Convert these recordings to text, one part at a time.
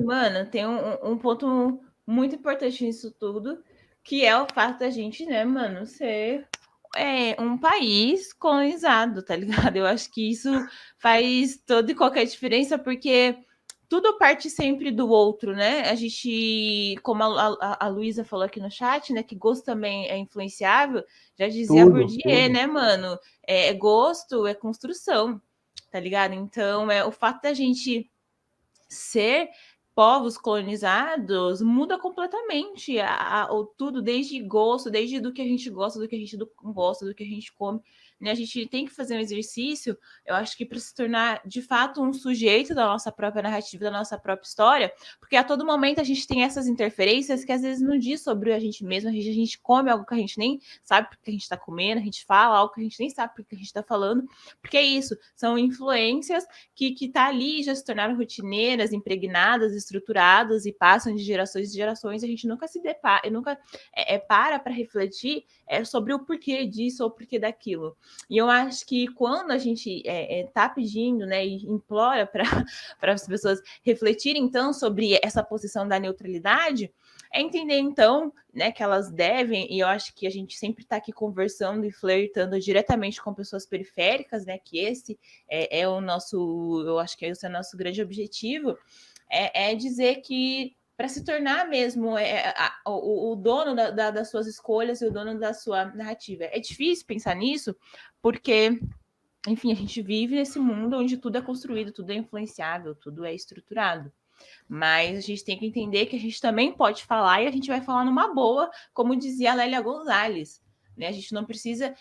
mano, tem um ponto muito importante nisso tudo, que é o fato da gente, né, mano, ser um país colonizado, tá ligado? Eu acho que isso faz toda e qualquer diferença, porque tudo parte sempre do outro, né? A gente, como a Luísa falou aqui no chat, né, que gosto também é influenciável, já dizia Bourdieu, né, mano? Gosto, é construção, tá ligado? Então, o fato da gente ser povos colonizados muda completamente o tudo, desde gosto, desde do que a gente gosta, do que a gente não gosta, do que a gente come. Né? A gente tem que fazer um exercício, eu acho que para se tornar de fato um sujeito da nossa própria narrativa, da nossa própria história, porque a todo momento a gente tem essas interferências que às vezes não diz sobre a gente mesmo, a gente come algo que a gente nem sabe porque a gente está comendo, a gente fala algo que a gente nem sabe porque a gente está falando, porque é isso, são influências que tá ali, já se tornaram rotineiras, impregnadas, estruturadas e passam de gerações em gerações, a gente nunca se depara, nunca para refletir sobre o porquê disso ou o porquê daquilo. E eu acho que quando a gente tá pedindo, né, e implora para as pessoas refletirem, então, sobre essa posição da neutralidade, é entender, então, né, que elas devem, e eu acho que a gente sempre está aqui conversando e flertando diretamente com pessoas periféricas, né, que esse é o nosso, eu acho que esse é o nosso grande objetivo, é dizer que para se tornar mesmo o dono das suas escolhas e o dono da sua narrativa. É difícil pensar nisso, porque, enfim, a gente vive nesse mundo onde tudo é construído, tudo é influenciável, tudo é estruturado. Mas a gente tem que entender que a gente também pode falar e a gente vai falar numa boa, como dizia a Lélia Gonzalez. Né? A gente não precisa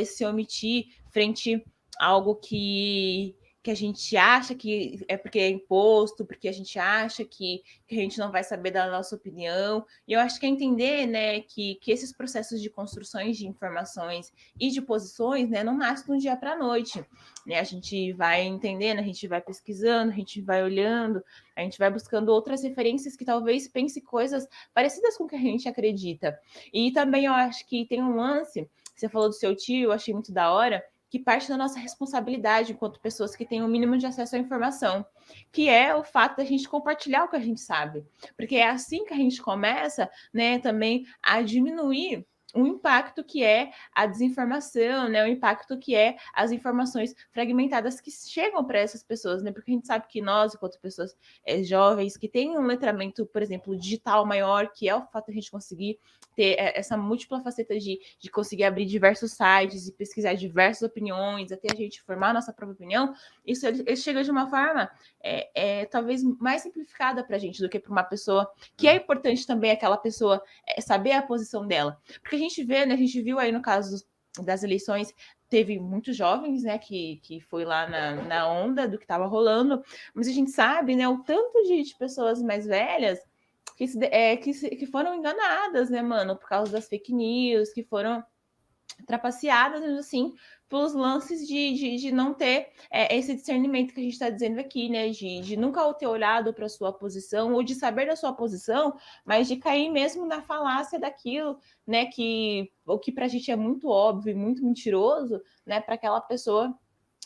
se omitir frente a algo que a gente acha que é porque é imposto, porque a gente acha que a gente não vai saber da nossa opinião. E eu acho que é entender, né, que esses processos de construções de informações e de posições, né, não nascem de um dia para a noite. Né? A gente vai entendendo, a gente vai pesquisando, a gente vai olhando, a gente vai buscando outras referências que talvez pense coisas parecidas com o que a gente acredita. E também eu acho que tem um lance, você falou do seu tio, eu achei muito da hora, que parte da nossa responsabilidade enquanto pessoas que têm o mínimo de acesso à informação, que é o fato da gente compartilhar o que a gente sabe. Porque é assim que a gente começa, né, também a diminuir o impacto que é a desinformação, né, o impacto que é as informações fragmentadas que chegam para essas pessoas, né, porque a gente sabe que nós, enquanto pessoas jovens, que têm um letramento, por exemplo, digital maior, que é o fato de a gente conseguir ter essa múltipla faceta de conseguir abrir diversos sites e pesquisar diversas opiniões, até a gente formar a nossa própria opinião, isso ele chega de uma forma talvez mais simplificada para a gente do que para uma pessoa, que é importante também aquela pessoa saber a posição dela. Porque a gente vê, né, a gente viu aí no caso das eleições, teve muitos jovens, né, que foi lá na onda do que estava rolando, mas a gente sabe, né, o tanto de pessoas mais velhas que foram enganadas, né, mano, por causa das fake news, que foram trapaceadas, assim, pelos lances de não ter esse discernimento que a gente está dizendo aqui, né? De nunca ter olhado para a sua posição, ou de saber da sua posição, mas de cair mesmo na falácia daquilo, né? O que para a gente é muito óbvio e muito mentiroso, né? Para aquela pessoa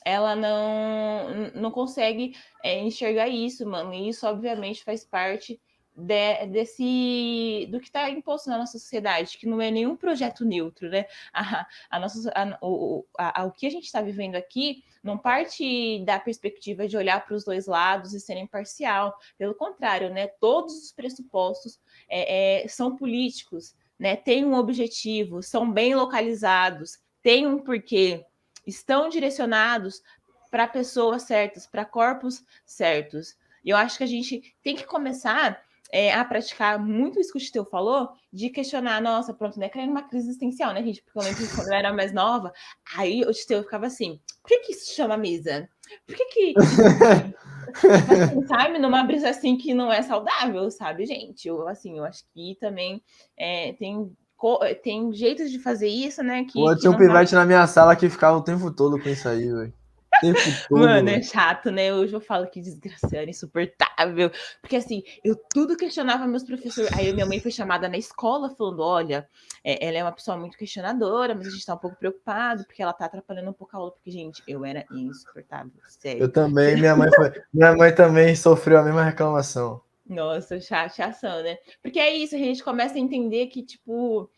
ela não consegue enxergar isso, mano. E isso, obviamente, faz parte do que está imposto na nossa sociedade, que não é nenhum projeto neutro, né? O que a gente está vivendo aqui não parte da perspectiva de olhar para os dois lados e ser imparcial. Pelo contrário, né? Todos os pressupostos são políticos, né? Têm um objetivo, são bem localizados, têm um porquê, estão direcionados para pessoas certas, para corpos certos. E eu acho que a gente tem que começar a praticar muito isso que o Chiteu falou, de questionar, nossa, pronto, né? Caindo numa crise existencial, né, gente? Porque eu lembro que quando eu era mais nova, aí o Chiteu ficava assim, por que isso chama mesa? Por que isso tipo assim, sabe? Numa brisa assim que não é saudável, sabe, gente? Eu acho que também tem jeitos de fazer isso, né? Pô, Que tinha um não vai. pivete na minha sala que ficava o tempo todo com isso aí, velho. O tempo todo, Mano, é velho. chato, né? Hoje eu falo que desgraça era insuportável. Porque assim, eu tudo questionava meus professores. Aí minha mãe foi chamada na escola falando: olha, ela é uma pessoa muito questionadora, mas a gente tá um pouco preocupado porque ela tá atrapalhando um pouco a aula. Porque, gente, eu era insuportável, sério. Eu também, minha mãe também sofreu a mesma reclamação. Nossa, chateação, né? Porque é isso, a gente começa a entender que, tipo,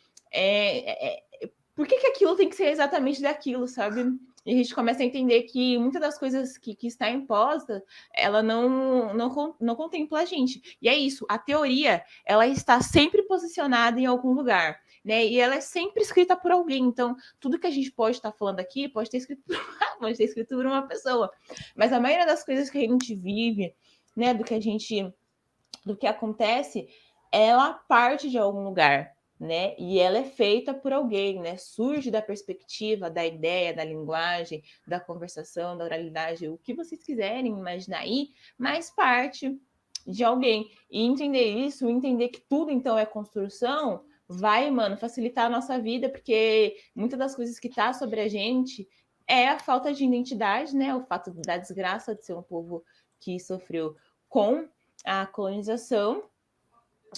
por que aquilo tem que ser exatamente daquilo, sabe? E a gente começa a entender que muitas das coisas que está imposta, ela não contempla a gente. E é isso, a teoria, ela está sempre posicionada em algum lugar, né? E ela é sempre escrita por alguém. Então, tudo que a gente pode estar falando aqui pode ter escrito pode ter escrito por uma pessoa. Mas a maioria das coisas que a gente vive, né, do que acontece, ela parte de algum lugar, né? E ela é feita por alguém, né? Surge da perspectiva, da ideia, da linguagem, da conversação, da oralidade, o que vocês quiserem imaginar aí, mas parte de alguém. E entender isso, entender que tudo então é construção, vai, mano, facilitar a nossa vida, porque muitas das coisas que tá sobre a gente é a falta de identidade, né? O fato da desgraça de ser um povo que sofreu com a colonização,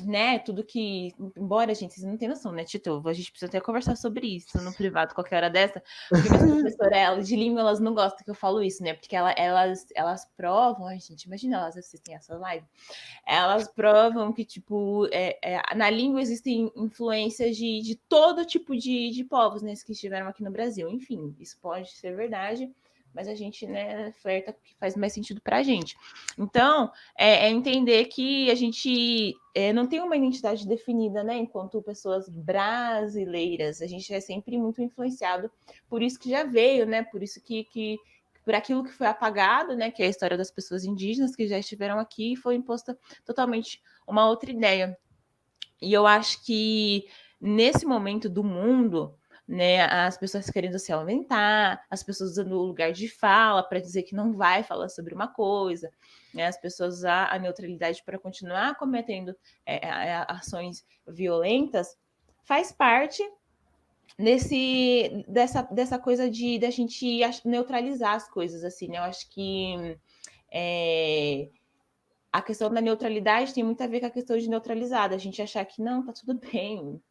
né? Tudo que. Embora, gente, vocês não têm noção, né, Tito? A gente precisa até conversar sobre isso no privado qualquer hora dessa, porque minhas professoras de língua, elas não gostam que eu falo isso, né? Porque elas provam. Ai, gente, imagina elas assistem essa live. Elas provam que, tipo, na língua existem influências de todo tipo de povos, né, que estiveram aqui no Brasil. Enfim, isso pode ser verdade, mas a gente, né, flerta que faz mais sentido para a gente. Então, entender que a gente não tem uma identidade definida, né, enquanto pessoas brasileiras. A gente é sempre muito influenciado por isso que já veio, né, por isso que por aquilo que foi apagado, né, que é a história das pessoas indígenas que já estiveram aqui e foi imposta totalmente uma outra ideia. E eu acho que nesse momento do mundo, né, as pessoas querendo se aumentar, as pessoas usando o lugar de fala para dizer que não vai falar sobre uma coisa, né, as pessoas usar a neutralidade para continuar cometendo ações violentas, faz parte dessa coisa de da gente neutralizar as coisas, assim, né? Eu acho que a questão da neutralidade tem muito a ver com a questão de neutralizada. A gente achar que não, tá tudo bem,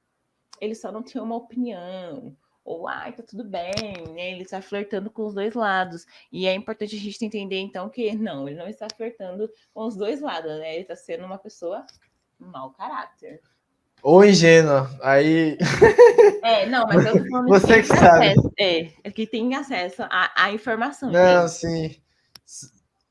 ele só não tem uma opinião, ou ai, tá tudo bem, né? Ele está flertando com os dois lados. E é importante a gente entender, então, que não, ele não está flertando com os dois lados, né? Ele está sendo uma pessoa mau caráter. Ou ingênua. Aí. Não, mas eu tô falando de Você quem que tem sabe. acesso. Que tem acesso à informação, Não, entende? sim.